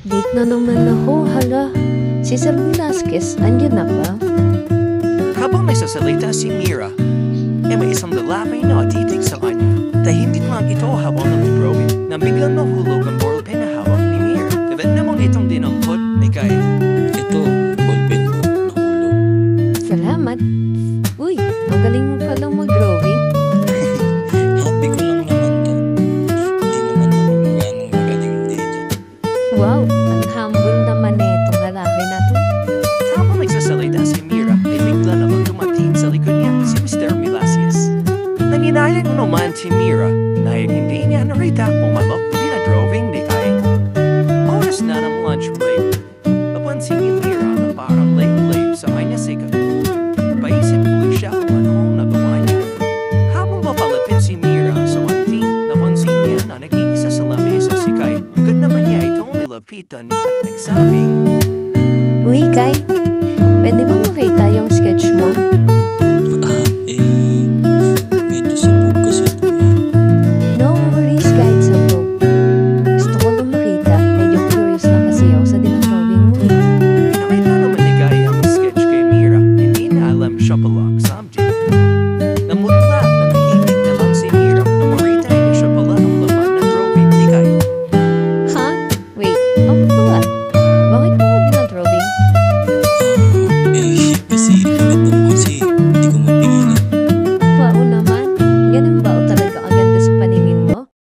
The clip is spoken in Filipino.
Late na naman ako, hala. Si Sir Velasquez, andyan na ba? Habang nagsasalita si Mira, may isang lalaki na titig sa kanya. Tahimik lang ito habang nag-drawing nang biglang nahulog ang ballpen na hawak ni Mira. Kagat namang itong dinampot ni Kyle. Ito, ballpen ko, nahulog. Salamat. Uy, ang galing mo palang mag-drawing. Happy ko lang naman to. Hindi naman ako ganong magaling dito. Wow, ang humble naman na itong lalaki na to. Habang nagsasalita si Mira, ay bigla namang dumating sa likod niya si Mr. Velasquez. Nanginayang naman si Mira na hindi niya narita kung malok na drawing ni Kyle. Oras na ng lunch break. Napansin ni Mira na parang late sa kanya sikat. Paisip ulit siya kung ano ang nagawa niya. Habang papalapit si Mira sa kantin, napansin niya na nag-iisa sa lamesa si Kyle. Agad naman niya itong nilapitan at nagsabing, Uy, Kai, pwede ba makita yung sketch mo?